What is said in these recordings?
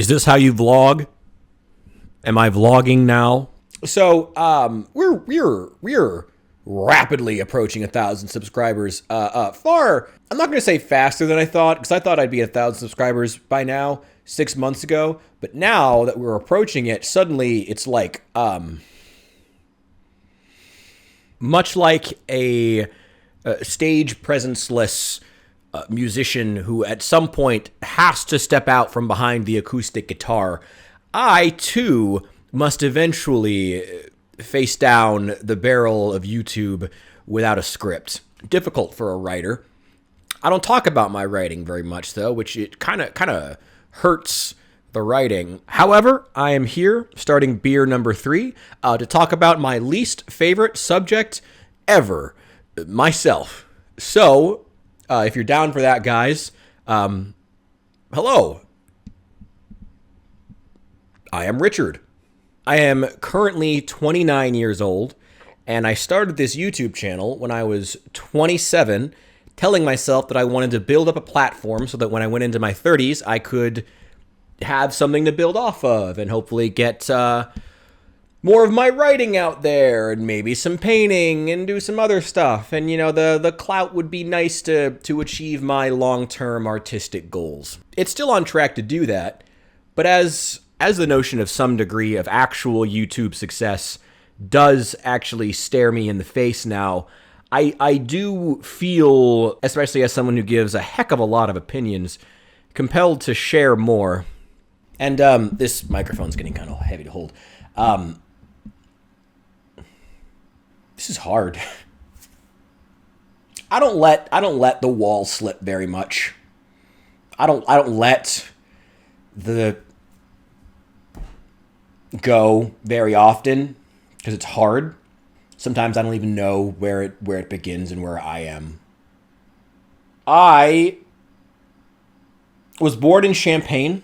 Is this how you vlog? Am I vlogging now? So, we're rapidly approaching 1,000 subscribers. I'm not going to say faster than I thought, because I thought I'd be at 1,000 subscribers by now, 6 months ago. But now that we're approaching it, suddenly it's like, much like a stage presence-less musician who at some point has to step out from behind the acoustic guitar, I too must eventually face down the barrel of YouTube without a script. Difficult for a writer. I don't talk about my writing very much though, which it kind of hurts the writing. However, I am here starting beer number 3 to talk about my least favorite subject ever, myself. So, if you're down for that, guys, hello. I am Richard. I am currently 29 years old, and I started this YouTube channel when I was 27, telling myself that I wanted to build up a platform so that when I went into my 30s, I could have something to build off of and hopefully get more of my writing out there and maybe some painting and do some other stuff. And, you know, the clout would be nice to achieve my long-term artistic goals. It's still on track to do that, but as the notion of some degree of actual YouTube success does actually stare me in the face now, I do feel, especially as someone who gives a heck of a lot of opinions, compelled to share more. And this microphone's getting kind of heavy to hold. This is hard. I don't let the wall slip very much. I don't let the go very often because it's hard. Sometimes I don't even know where it begins and where I am. I was born in Champaign.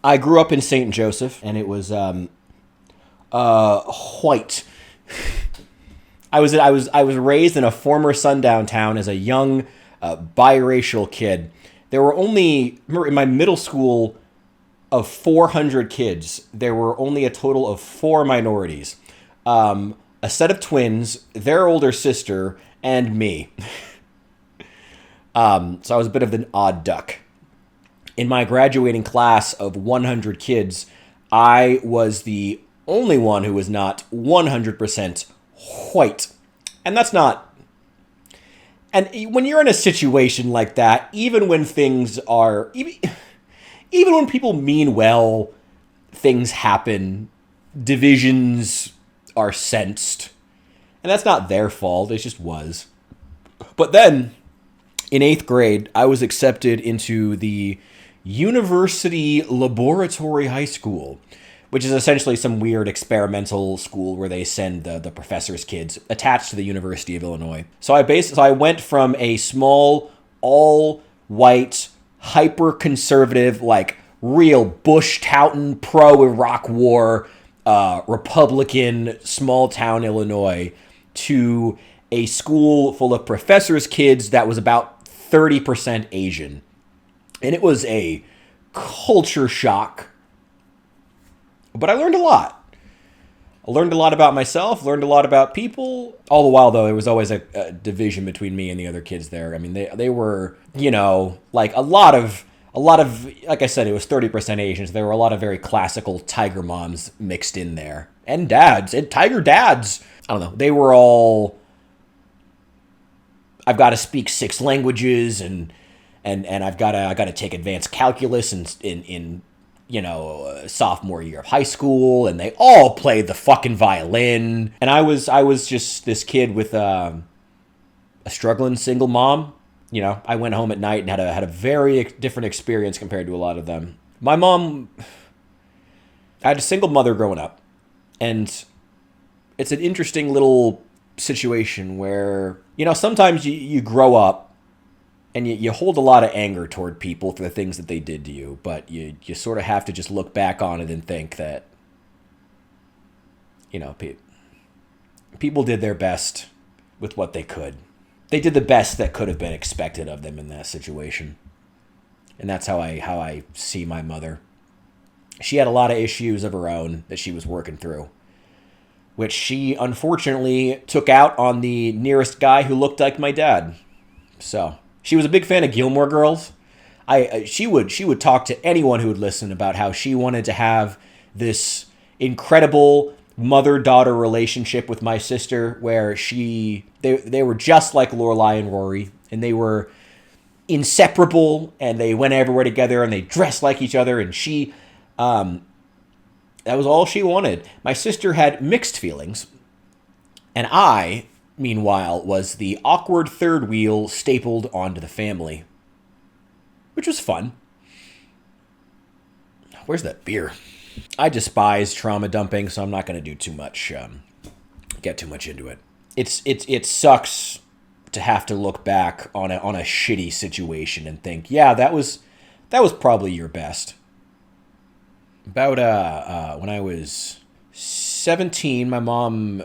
I grew up in St. Joseph, and it was white. I was raised in a former sundown town as a young biracial kid. There were only, in my middle school of 400 kids, there were only a total of 4 minorities. A set of twins, their older sister, and me. So I was a bit of an odd duck. In my graduating class of 100 kids, I was the only one who was not 100% white. And that's not... And when you're in a situation like that, even when things are... Even when people mean well, things happen, divisions are sensed. And that's not their fault, it just was. But then, in 8th grade, I was accepted into the University Laboratory High School, which is essentially some weird experimental school where they send the professors' kids attached to the University of Illinois. So I went from a small, all-white, hyper-conservative, like real Bush-touting, pro-Iraq War, Republican, small-town Illinois, to a school full of professors' kids that was about 30% Asian. And it was a culture shock. But I learned a lot. I learned a lot about myself, learned a lot about people. All the while, though, there was always a division between me and the other kids there. I mean, they were, you know, like a lot of, like I said, it was 30% Asians. There were a lot of very classical tiger moms mixed in there. And dads, and tiger dads. I don't know. They were all, I've got to speak 6 languages and I've got to take advanced calculus in you know, sophomore year of high school, and they all played the fucking violin. And I was just this kid with a struggling single mom. You know, I went home at night and had a very different experience compared to a lot of them. My mom, I had a single mother growing up, and it's an interesting little situation where, you know, sometimes you grow up and you hold a lot of anger toward people for the things that they did to you, but you sort of have to just look back on it and think that, you know, people did their best with what they could. They did the best that could have been expected of them in that situation. And that's how I see my mother. She had a lot of issues of her own that she was working through, which she unfortunately took out on the nearest guy who looked like my dad. So she was a big fan of Gilmore Girls. She would talk to anyone who would listen about how she wanted to have this incredible mother-daughter relationship with my sister, where they were just like Lorelai and Rory, and they were inseparable, and they went everywhere together, and they dressed like each other, and that was all she wanted. My sister had mixed feelings, and I, meanwhile, was the awkward third wheel stapled onto the family, which was fun. Where's that beer? I despise trauma dumping, so I'm not going to do too much, get too much into it. It sucks to have to look back on a shitty situation and think, yeah, that was probably your best. About when I was 17, my mom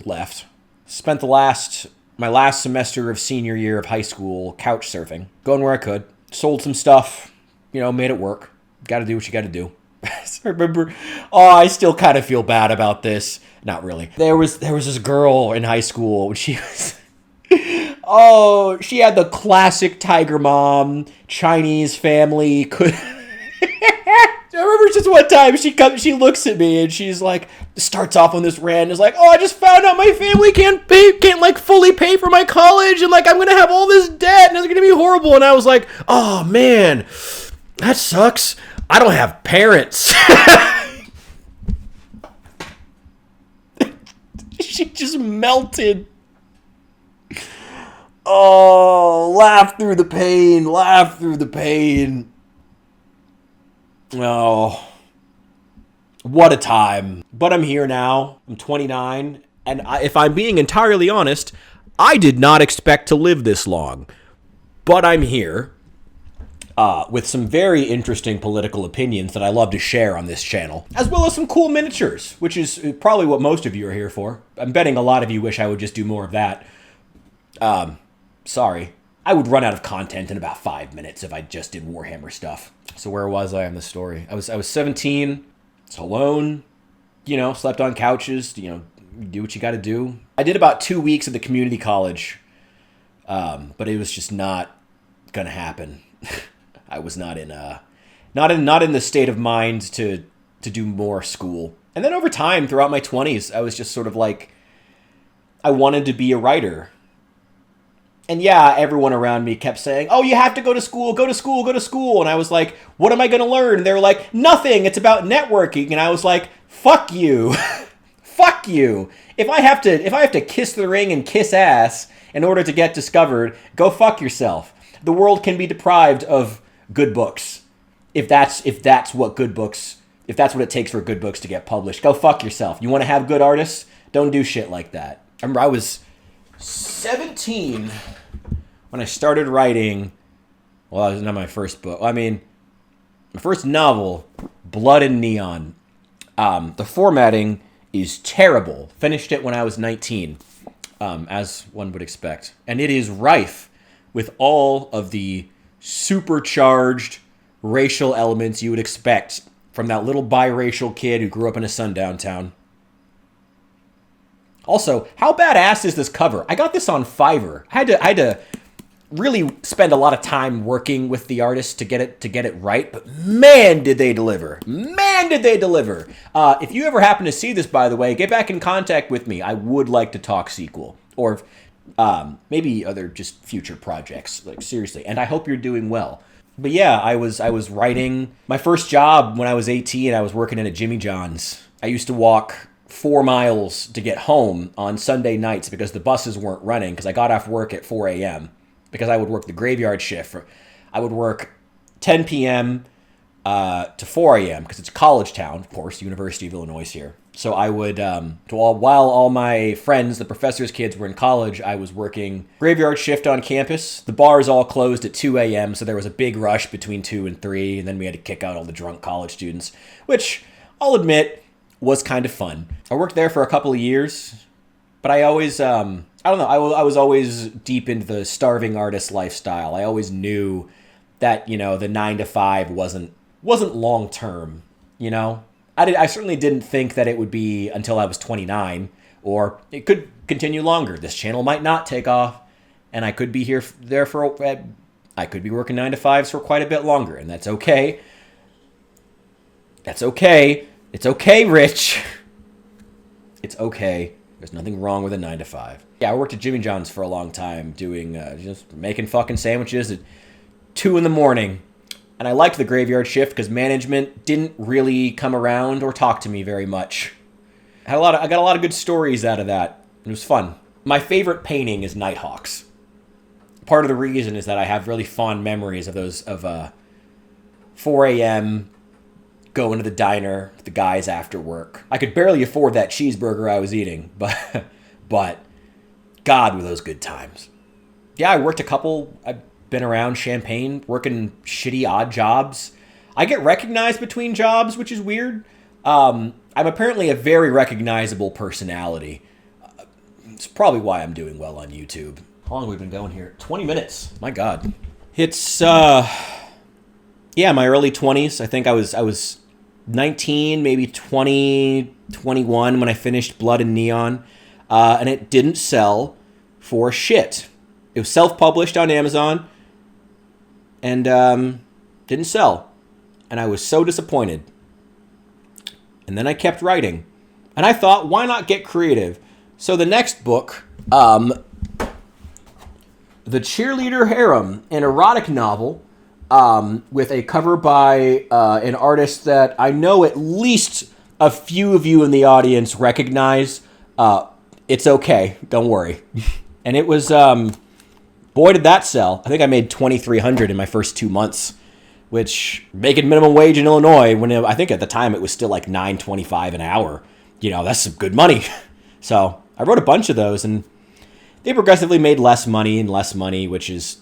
left. Spent my last semester of senior year of high school couch surfing, going where I could. Sold some stuff, made it work. Got to do what you got to do. I remember, I still kind of feel bad about this. Not really. There was this girl in high school. She was, she had the classic tiger mom, Chinese family. I remember just one time she looks at me and she's like, starts off on this rant, is like, I just found out my family can't fully pay for my college, and like I'm gonna have all this debt and it's gonna be horrible. And I was like, oh man, that sucks. I don't have parents. She just melted. Oh, laugh through the pain. Oh, what a time. But I'm here now. I'm 29. And if I'm being entirely honest, I did not expect to live this long. But I'm here with some very interesting political opinions that I love to share on this channel, as well as some cool miniatures, which is probably what most of you are here for. I'm betting a lot of you wish I would just do more of that. Sorry. I would run out of content in about 5 minutes if I just did Warhammer stuff. So where was I on this story? I was 17, was alone, slept on couches, do what you got to do. I did about 2 weeks at the community college, but it was just not going to happen. I was not in the state of mind to do more school. And then over time, throughout my 20s, I was just sort of like, I wanted to be a writer. And yeah, everyone around me kept saying, oh, you have to go to school. And I was like, what am I going to learn? And they were like, nothing. It's about networking. And I was like, fuck you. Fuck you. If I have to kiss the ring and kiss ass in order to get discovered, go fuck yourself. The world can be deprived of good books. If that's what it takes for good books to get published, go fuck yourself. You want to have good artists? Don't do shit like that. I remember I was 17 when I started writing. Well, it was not my first book. My first novel, Blood and Neon. The formatting is terrible. Finished it when I was 19, as one would expect. And it is rife with all of the supercharged racial elements you would expect from that little biracial kid who grew up in a sundown town. Also, how badass is this cover? I got this on Fiverr. I had to really spend a lot of time working with the artist to get it right, but man, did they deliver. If you ever happen to see this, by the way, get back in contact with me. I would like to talk sequel, or maybe other just future projects, like seriously, and I hope you're doing well. But yeah, I was writing. My first job when I was 18, I was working in a Jimmy John's. I used to walk 4 miles to get home on Sunday nights because the buses weren't running, because I got off work at 4 a.m. because I would work the graveyard shift. I would work 10 p.m. To 4 a.m. because it's college town, of course, University of Illinois here. So I would, while all my friends, the professors' kids, were in college, I was working graveyard shift on campus. The bars all closed at 2 a.m., so there was a big rush between 2 and 3, and then we had to kick out all the drunk college students, which I'll admit was kind of fun. I worked there for a couple of years, but I always, I was always deep into the starving artist lifestyle. I always knew that, the 9 to 5 wasn't wasn't long term, you know? I certainly didn't think that it would be until I was 29, or it could continue longer. This channel might not take off, and I could be I could be working 9 to 5s for quite a bit longer, and that's okay. That's okay. It's okay, Rich. It's okay. There's nothing wrong with a 9 to 5. Yeah, I worked at Jimmy John's for a long time doing, just making fucking sandwiches at 2 in the morning. And I liked the graveyard shift because management didn't really come around or talk to me very much. I got a lot of good stories out of that. It was fun. My favorite painting is Nighthawks. Part of the reason is that I have really fond memories of those, 4 a.m., going to the diner with the guys after work. I could barely afford that cheeseburger I was eating, but God, were those good times. Yeah, I've been around Champaign, working shitty odd jobs. I get recognized between jobs, which is weird. I'm apparently a very recognizable personality. It's probably why I'm doing well on YouTube. How long have we been going here? 20 minutes. My God. It's, my early 20s. I think I was 19, maybe 20, 21 when I finished Blood and Neon. And it didn't sell for shit. It was self-published on Amazon and didn't sell. And I was so disappointed. And then I kept writing. And I thought, why not get creative? So the next book, The Cheerleader Harem, an erotic novel, with a cover by an artist that I know at least a few of you in the audience recognize. It's okay, don't worry. And it was, boy, did that sell. I think I made $2,300 in my first 2 months, which making minimum wage in Illinois, I think at the time it was still like $9.25 an hour. That's some good money. So I wrote a bunch of those, and they progressively made less money, which is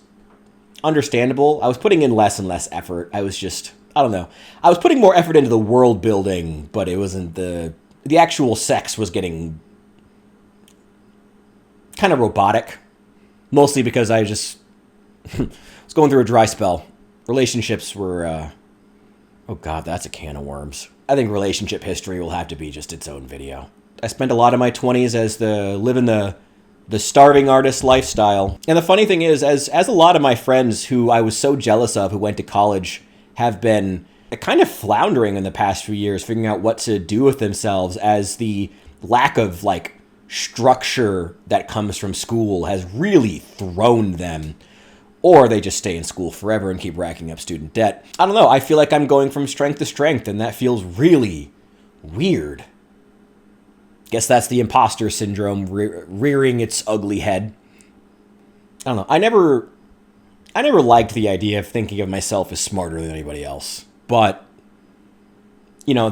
understandable. I was putting in less and less effort. I don't know. I was putting more effort into the world building, but it wasn't the actual sex was getting kind of robotic. Mostly because I just was going through a dry spell. Relationships were, oh God, that's a can of worms. I think relationship history will have to be just its own video. I spent a lot of my 20s as living the starving artist lifestyle. And the funny thing is, as a lot of my friends who I was so jealous of who went to college have been kind of floundering in the past few years, figuring out what to do with themselves, as the lack of structure that comes from school has really thrown them. Or they just stay in school forever and keep racking up student debt. I don't know. I feel like I'm going from strength to strength, and that feels really weird. Guess that's the imposter syndrome rearing its ugly head. I don't know. I never liked the idea of thinking of myself as smarter than anybody else. But, I know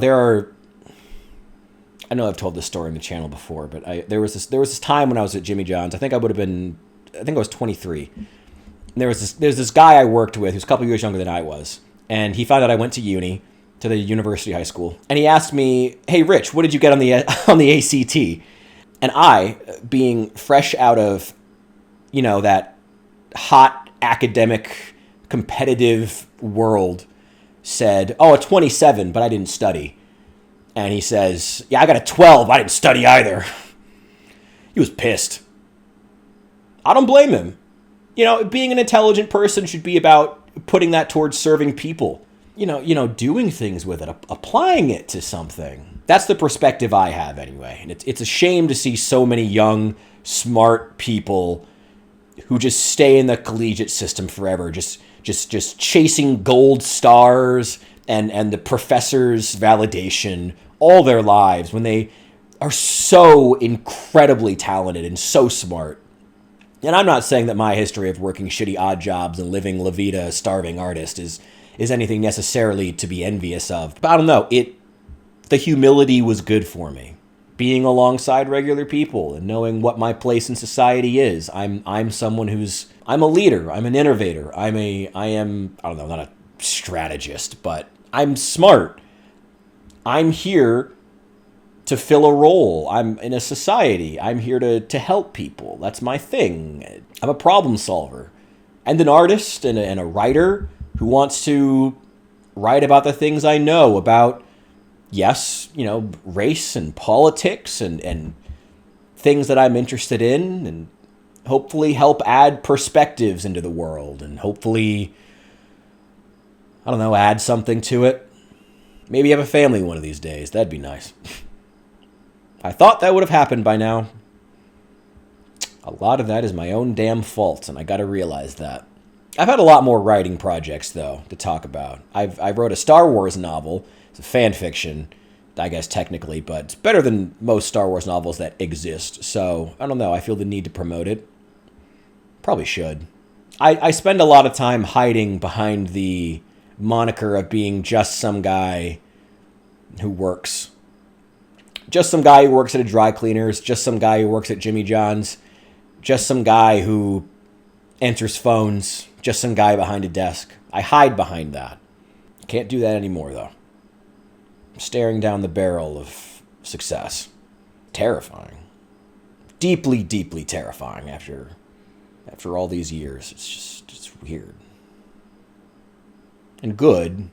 I've told this story on the channel before, but there was this time when I was at Jimmy John's. I think I was 23. And there's this guy I worked with who's a couple years younger than I was. And he found out I went to the university high school. And he asked me, "Hey, Rich, what did you get on the ACT?" And I, being fresh out of, that hot academic competitive world, said, "Oh, a 27, but I didn't study." And he says, "Yeah, I got a 12. I didn't study either." He was pissed. I don't blame him. Being an intelligent person should be about putting that towards serving people. Doing things with it, applying it to something. That's the perspective I have anyway. And it's a shame to see so many young, smart people who just stay in the collegiate system forever, just chasing gold stars and the professor's validation all their lives when they are so incredibly talented and so smart. And I'm not saying that my history of working shitty odd jobs and living La Vida starving artist is anything necessarily to be envious of. But I don't know, the humility was good for me. Being alongside regular people and knowing what my place in society is. I'm someone I'm a leader, I'm an innovator, I am, I don't know, not a strategist, but I'm smart. I'm here to fill a role. I'm in a society. I'm here to help people. That's my thing. I'm a problem solver and an artist and a writer who wants to write about the things I know about, yes, race and politics and things that I'm interested in, and hopefully help add perspectives into the world, and hopefully, I don't know, add something to it. Maybe have a family one of these days. That'd be nice. I thought that would have happened by now. A lot of that is my own damn fault, and I gotta realize that. I've had a lot more writing projects, though, to talk about. I wrote a Star Wars novel. It's a fan fiction, I guess, technically, but it's better than most Star Wars novels that exist. So, I don't know. I feel the need to promote it. Probably should. I spend a lot of time hiding behind the moniker of being just some guy who works. Just some guy who works at a dry cleaner's. Just some guy who works at Jimmy John's. Just some guy who answers phones. Just some guy behind a desk. I hide behind that. Can't do that anymore, though. I'm staring down the barrel of success. Terrifying. Deeply, deeply terrifying after all these years. It's weird. And good.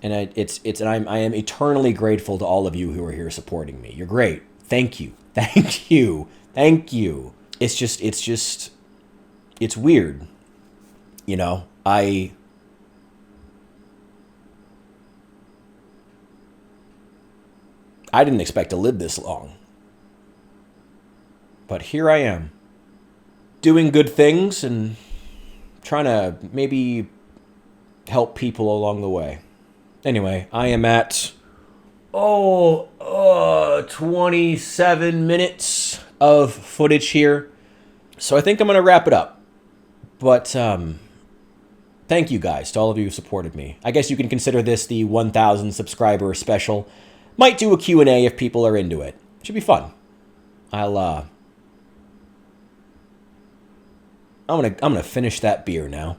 And I am eternally grateful to all of you who are here supporting me. You're great. Thank you. Thank you. Thank you. It's weird. I didn't expect to live this long. But here I am, doing good things and trying to maybe help people along the way. Anyway, I am at 27 minutes of footage here. So I think I'm going to wrap it up. But thank you guys to all of you who supported me. I guess you can consider this the 1,000 subscriber special. Might do a Q&A if people are into it. Should be fun. I'm gonna finish that beer now.